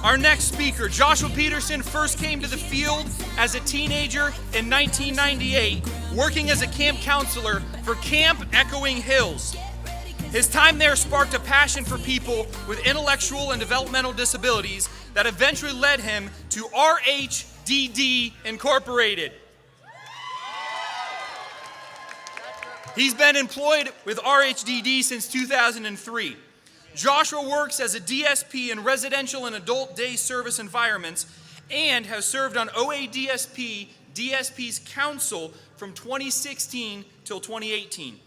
Our next speaker, Joshua Peterson, first came to the field as a teenager in 1998, working as a camp counselor for Camp Echoing Hills. His time there sparked a passion for people with intellectual and developmental disabilities that eventually led him to RHDD Incorporated. He's been employed with RHDD since 2003. Joshua works as a DSP in residential and adult day service environments and has served on DSP's council from 2016 till 2018.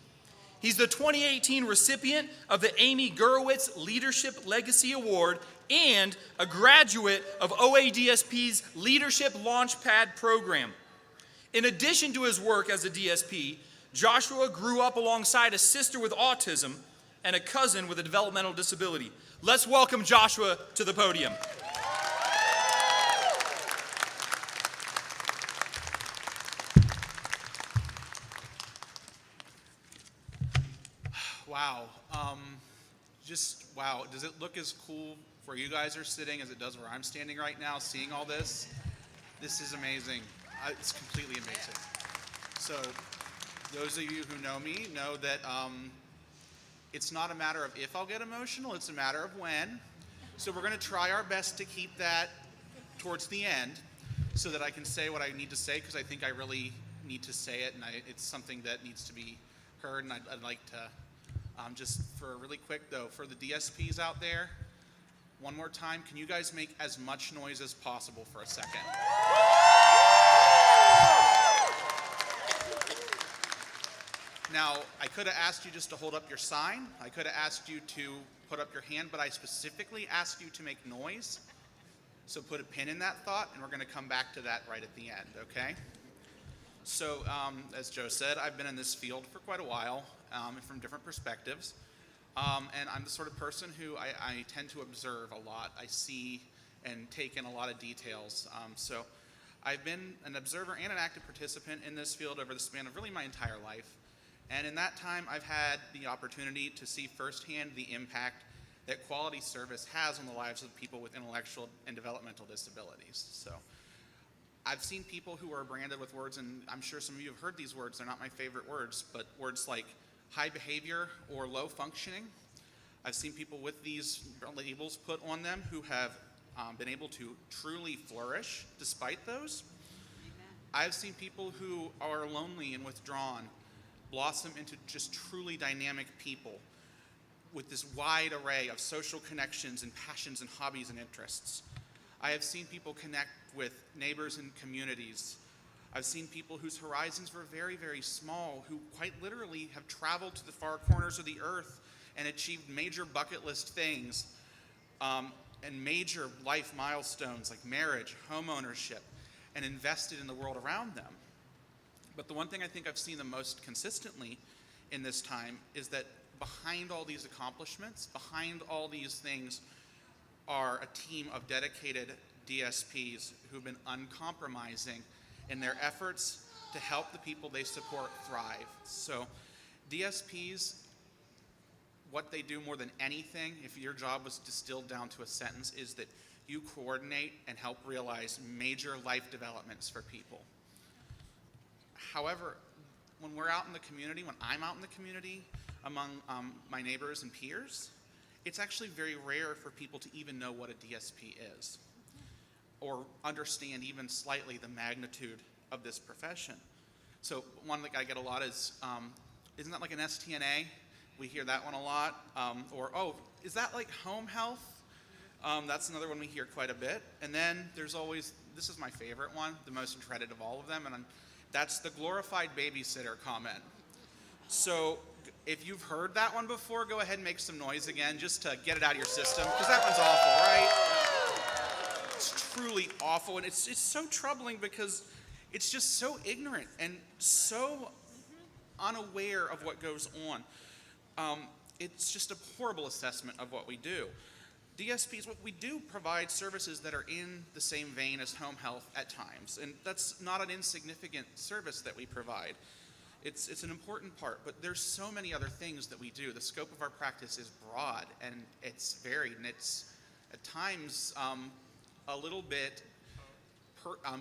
He's the 2018 recipient of the Amy Gurewitz Leadership Legacy Award and a graduate of OADSP's Leadership Launchpad program. In addition to his work as a DSP, Joshua grew up alongside a sister with autism and a cousin with a developmental disability. Let's welcome Joshua to the podium. Wow. Wow. Does it look as cool where you guys are sitting as it does where I'm standing right now, seeing all this? This is amazing. It's completely amazing. So, those of you who know me know that it's not a matter of if I'll get emotional, it's a matter of when. So we're going to try our best to keep that towards the end so that I can say what I need to say, because I think I really need to say it, and it's something that needs to be heard, and I'd like to, just for really quick though, for the DSPs out there, one more time, can you guys make as much noise as possible for a second? Now, I could have asked you just to hold up your sign. I could have asked you to put up your hand, but I specifically asked you to make noise. So put a pin in that thought, and we're going to come back to that right at the end, okay? So, as Joe said, I've been in this field for quite a while, from different perspectives. And I'm the sort of person who I tend to observe a lot. I see and take in a lot of details. So I've been an observer and an active participant in this field over the span of really my entire life. And in that time, I've had the opportunity to see firsthand the impact that quality service has on the lives of people with intellectual and developmental disabilities. So I've seen people who are branded with words, and I'm sure some of you have heard these words, they're not my favorite words, but words like high behavior or low functioning. I've seen people with these labels put on them who have been able to truly flourish despite those. I've seen people who are lonely and withdrawn blossom into just truly dynamic people with this wide array of social connections and passions and hobbies and interests. I have seen people connect with neighbors and communities. I've seen people whose horizons were very, very small, who quite literally have traveled to the far corners of the earth and achieved major bucket list things and major life milestones like marriage, home ownership, and invested in the world around them. But the one thing I think I've seen the most consistently in this time is that behind all these accomplishments, behind all these things, are a team of dedicated DSPs who've been uncompromising in their efforts to help the people they support thrive. So DSPs, what they do more than anything, if your job was distilled down to a sentence, is that you coordinate and help realize major life developments for people. However, when we're out in the community, when I'm out in the community among my neighbors and peers, it's actually very rare for people to even know what a DSP is or understand even slightly the magnitude of this profession. So one that I get a lot is, isn't that like an STNA? We hear that one a lot. Or, oh, is that like home health? That's another one we hear quite a bit. And then there's always, this is my favorite one, the most dreaded of all of them, and that's the glorified babysitter comment. So if you've heard that one before, go ahead and make some noise again just to get it out of your system, because that one's awful, right? It's truly awful, and it's so troubling because it's just so ignorant and so unaware of what goes on. It's just a horrible assessment of what we do. DSPs, what we do provide services that are in the same vein as home health at times, and that's not an insignificant service that we provide. It's an important part, but there's so many other things that we do. The scope of our practice is broad and it's varied, and it's At times, a little bit,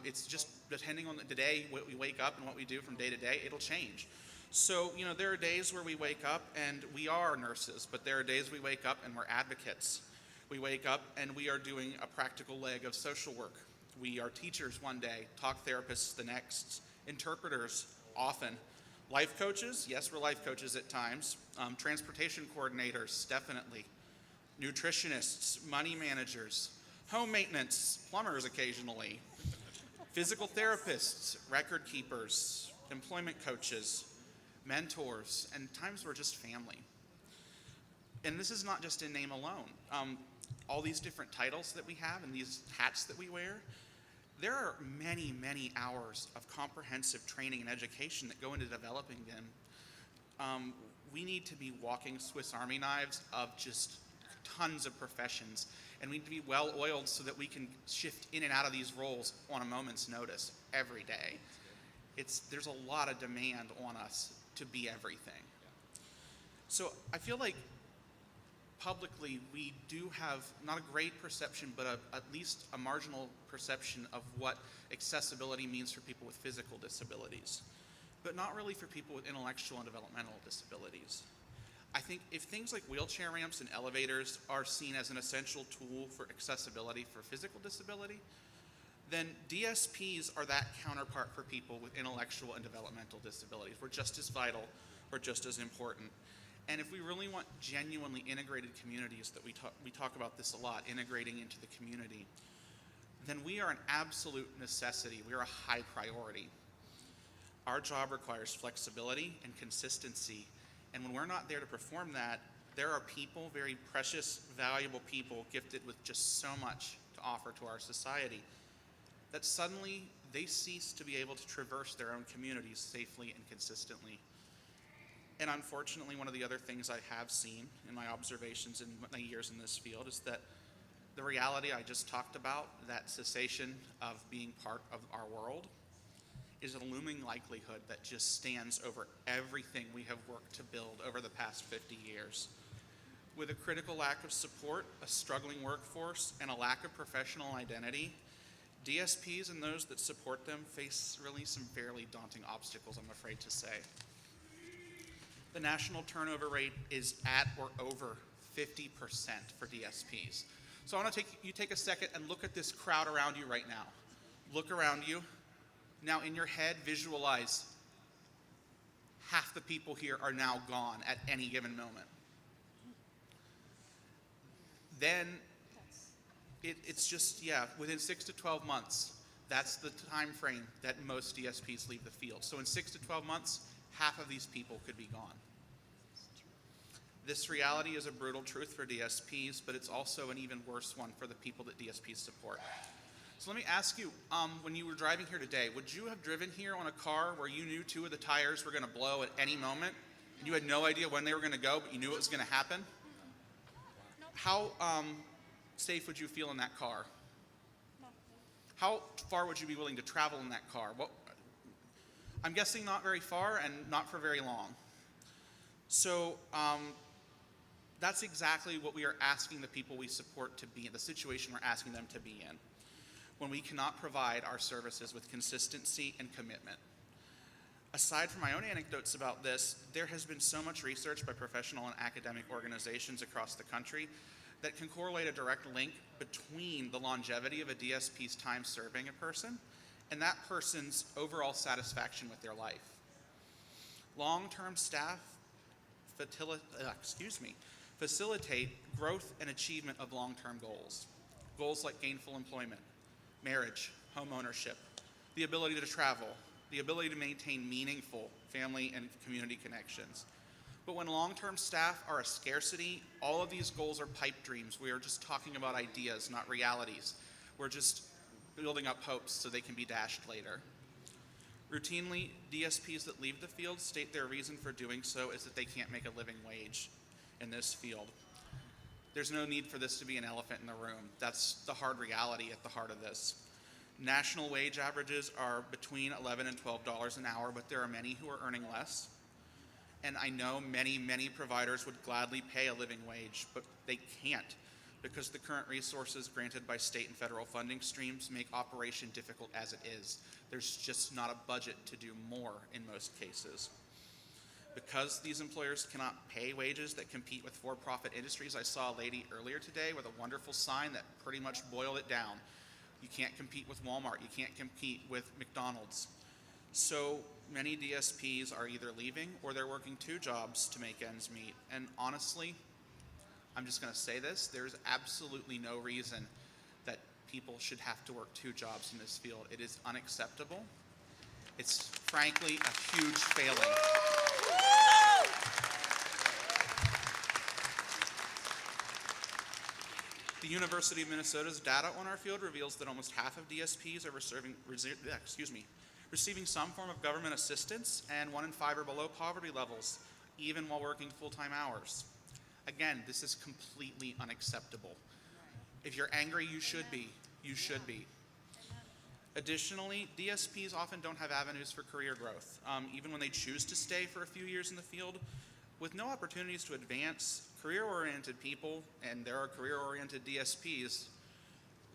it's just depending on the day, what we wake up and what we do from day to day, it'll change. So, there are days where we wake up and we are nurses, but there are days we wake up and we're advocates. We wake up and we are doing a practical leg of social work. We are teachers one day, talk therapists the next, interpreters often. Life coaches, yes, we're life coaches at times. Transportation coordinators, definitely. Nutritionists, money managers, home maintenance, plumbers occasionally. Physical therapists, record keepers, employment coaches, mentors, and times we're just family. And this is not just in name alone. All these different titles that we have and these hats that we wear, there are many, many hours of comprehensive training and education that go into developing them. We need to be walking Swiss Army knives of just tons of professions, and we need to be well oiled so that we can shift in and out of these roles on a moment's notice every day. There's a lot of demand on us to be everything. So I feel like publicly, we do have not a great perception, but at least a marginal perception of what accessibility means for people with physical disabilities, but not really for people with intellectual and developmental disabilities. I think if things like wheelchair ramps and elevators are seen as an essential tool for accessibility for physical disability, then DSPs are that counterpart for people with intellectual and developmental disabilities. We're just as vital, we're just as important. And if we really want genuinely integrated communities, that we talk about this a lot, integrating into the community, then we are an absolute necessity. We are a high priority. Our job requires flexibility and consistency. And when we're not there to perform that, there are people, very precious, valuable people, gifted with just so much to offer to our society, that suddenly they cease to be able to traverse their own communities safely and consistently. And unfortunately, one of the other things I have seen in my observations in my years in this field is that the reality I just talked about, that cessation of being part of our world, is a looming likelihood that just stands over everything we have worked to build over the past 50 years. With a critical lack of support, a struggling workforce, and a lack of professional identity, DSPs and those that support them face really some fairly daunting obstacles, I'm afraid to say. The national turnover rate is at or over 50% for DSPs. So I want to take a second and look at this crowd around you right now. Look around you. Now in your head, visualize half the people here are now gone at any given moment. Then it's just, within 6 to 12 months, that's the time frame that most DSPs leave the field. So in 6 to 12 months, half of these people could be gone. This reality is a brutal truth for DSPs, but it's also an even worse one for the people that DSPs support. So let me ask you, when you were driving here today, would you have driven here on a car where you knew 2 of the tires were going to blow at any moment, and you had no idea when they were going to go, but you knew it was going to happen? How safe would you feel in that car? How far would you be willing to travel in that car? Well, I'm guessing not very far and not for very long. So that's exactly what we are asking the people we support to be in, the situation we're asking them to be in, when we cannot provide our services with consistency and commitment. Aside from my own anecdotes about this, there has been so much research by professional and academic organizations across the country that can correlate a direct link between the longevity of a DSP's time serving a person and that person's overall satisfaction with their life. Long-term staff facilitate growth and achievement of long-term goals. Goals like gainful employment, marriage, home ownership, the ability to travel, the ability to maintain meaningful family and community connections. But when long-term staff are a scarcity, all of these goals are pipe dreams. We are just talking about ideas, not realities. We're just building up hopes so they can be dashed later. Routinely, DSPs that leave the field state their reason for doing so is that they can't make a living wage in this field. There's no need for this to be an elephant in the room. That's the hard reality at the heart of this. National wage averages are between $11 and $12 an hour, but there are many who are earning less. And I know many, many providers would gladly pay a living wage, but they can't because the current resources granted by state and federal funding streams make operation difficult as it is. There's just not a budget to do more in most cases. Because these employers cannot pay wages that compete with for-profit industries, I saw a lady earlier today with a wonderful sign that pretty much boiled it down. You can't compete with Walmart, you can't compete with McDonald's. So many DSPs are either leaving or they're working 2 jobs to make ends meet. And honestly, I'm just going to say this, there's absolutely no reason that people should have to work 2 jobs in this field. It is unacceptable. It's frankly a huge failing. The University of Minnesota's data on our field reveals that almost half of DSPs are receiving some form of government assistance, and 1 in 5 are below poverty levels, even while working full-time hours. Again, this is completely unacceptable. If you're angry, you should be. You should be. Additionally, DSPs often don't have avenues for career growth, even when they choose to stay for a few years in the field. With no opportunities to advance, career-oriented people, and there are career-oriented DSPs,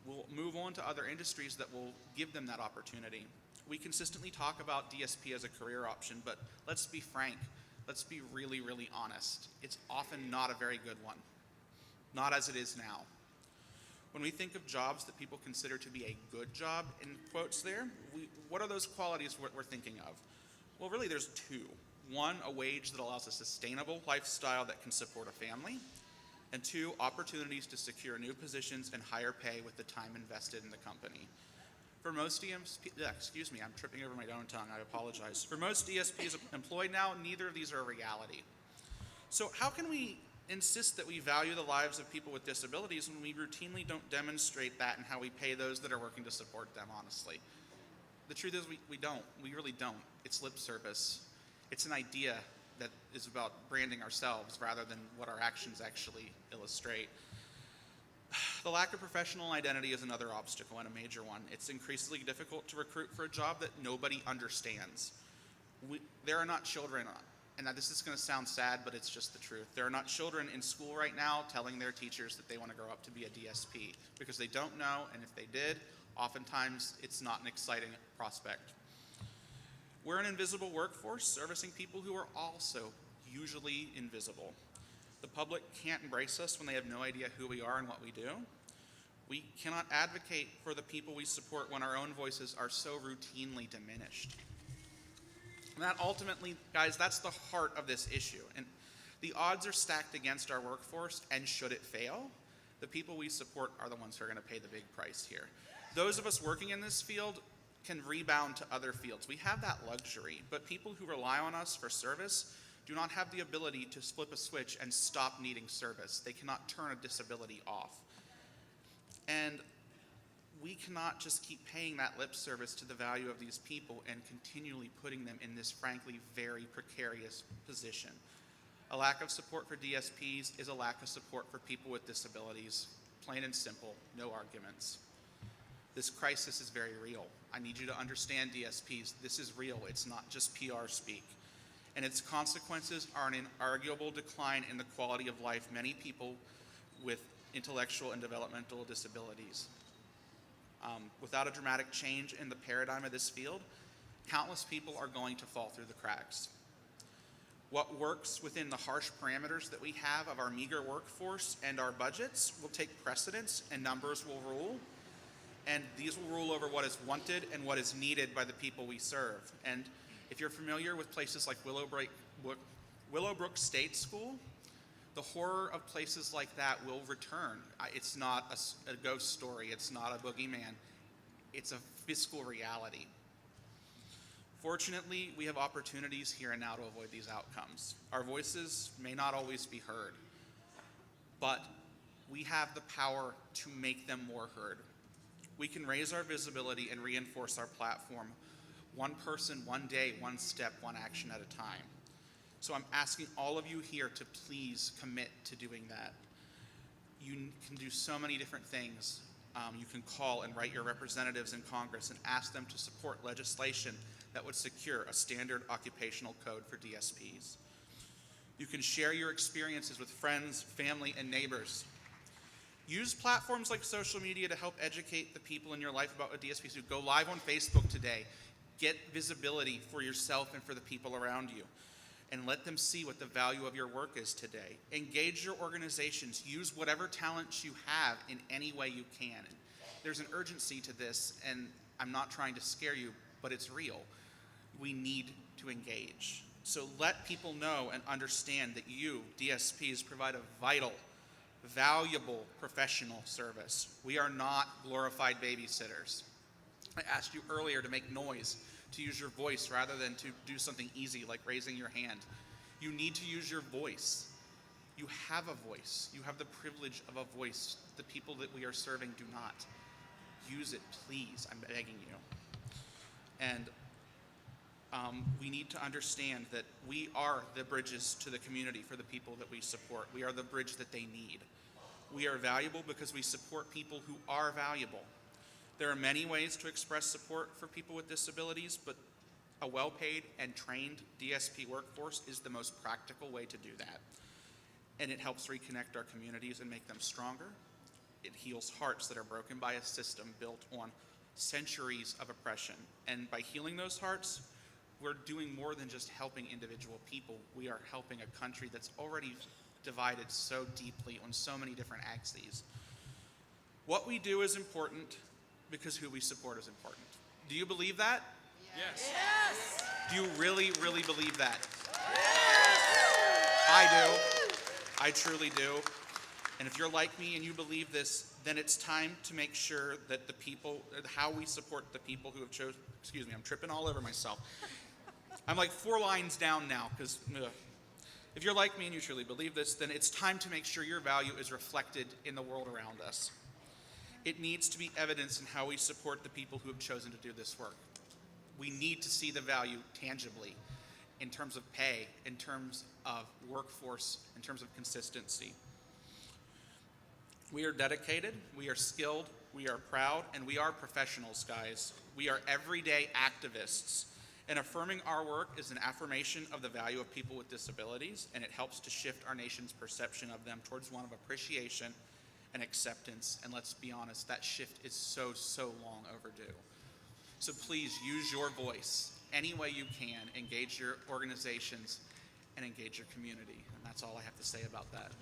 will move on to other industries that will give them that opportunity. We consistently talk about DSP as a career option, but let's be frank, let's be really, really honest. It's often not a very good one, not as it is now. When we think of jobs that people consider to be a good job, in quotes there, what are those qualities we're thinking of? Well, really there's 2. 1, a wage that allows a sustainable lifestyle that can support a family, and 2, opportunities to secure new positions and higher pay with the time invested in the company. For most I'm tripping over my own tongue, I apologize. For most DSPs employed now, neither of these are a reality. So how can we insist that we value the lives of people with disabilities when we routinely don't demonstrate that in how we pay those that are working to support them, honestly? The truth is we don't. We really don't. It's lip service. It's an idea that is about branding ourselves rather than what our actions actually illustrate. The lack of professional identity is another obstacle and a major one. It's increasingly difficult to recruit for a job that nobody understands. There are not children, and this is going to sound sad, but it's just the truth. There are not children in school right now telling their teachers that they want to grow up to be a DSP because they don't know, and if they did, oftentimes it's not an exciting prospect. We're an invisible workforce servicing people who are also usually invisible. The public can't embrace us when they have no idea who we are and what we do. We cannot advocate for the people we support when our own voices are so routinely diminished. And that ultimately, guys, that's the heart of this issue. And the odds are stacked against our workforce, and should it fail, the people we support are the ones who are going to pay the big price here. Those of us working in this field can rebound to other fields. We have that luxury, but people who rely on us for service do not have the ability to flip a switch and stop needing service. They cannot turn a disability off. And we cannot just keep paying that lip service to the value of these people and continually putting them in this frankly very precarious position. A lack of support for DSPs is a lack of support for people with disabilities. Plain and simple, no arguments. This crisis is very real. I need you to understand, DSPs, this is real. It's not just PR speak. And its consequences are an inarguable decline in the quality of life many people with intellectual and developmental disabilities. Without a dramatic change in the paradigm of this field, countless people are going to fall through the cracks. What works within the harsh parameters that we have of our meager workforce and our budgets will take precedence, and numbers will rule. And these will rule over what is wanted and what is needed by the people we serve. And if you're familiar with places like Willowbrook State School, the horror of places like that will return. It's not a ghost story. It's not a boogeyman. It's a fiscal reality. Fortunately, we have opportunities here and now to avoid these outcomes. Our voices may not always be heard, but we have the power to make them more heard. We can raise our visibility and reinforce our platform, one person, one day, one step, one action at a time. So I'm asking all of you here to please commit to doing that. You can do so many different things. You can call and write your representatives in Congress and ask them to support legislation that would secure a standard occupational code for DSPs. You can share your experiences with friends, family, and neighbors. Use platforms like social media to help educate the people in your life about what DSPs do. Go live on Facebook today. Get visibility for yourself and for the people around you. And let them see what the value of your work is today. Engage your organizations. Use whatever talents you have in any way you can. And there's an urgency to this, and I'm not trying to scare you, but it's real. We need to engage. So let people know and understand that you, DSPs, provide a vital, valuable professional service. We are not glorified babysitters. I asked you earlier to make noise, to use your voice rather than to do something easy like raising your hand. You need to use your voice. You have a voice. You have the privilege of a voice. The people that we are serving do not. Use it, please. I'm begging you. And we need to understand that we are the bridges to the community for the people that we support. We are the bridge that they need. We are valuable because we support people who are valuable. There are many ways to express support for people with disabilities, but a well-paid and trained DSP workforce is the most practical way to do that. And it helps reconnect our communities and make them stronger. It heals hearts that are broken by a system built on centuries of oppression. And by healing those hearts, we're doing more than just helping individual people. We are helping a country that's already divided so deeply on so many different axes. What we do is important because who we support is important. Do you believe that? Yes. Yes. Do you really, really believe that? Yes. I do. I truly do. And if you're like me and you believe this, then it's time to make sure that the people, how we support the people who have chosen, excuse me, I'm tripping all over myself. I'm like 4 lines down now, because if you're like me and you truly believe this, then it's time to make sure your value is reflected in the world around us. It needs to be evidenced in how we support the people who have chosen to do this work. We need to see the value tangibly in terms of pay, in terms of workforce, in terms of consistency. We are dedicated, we are skilled, we are proud, and we are professionals, guys. We are everyday activists. And affirming our work is an affirmation of the value of people with disabilities, and it helps to shift our nation's perception of them towards one of appreciation and acceptance. And let's be honest, that shift is so, so long overdue. So please use your voice any way you can. Engage your organizations and engage your community. And that's all I have to say about that.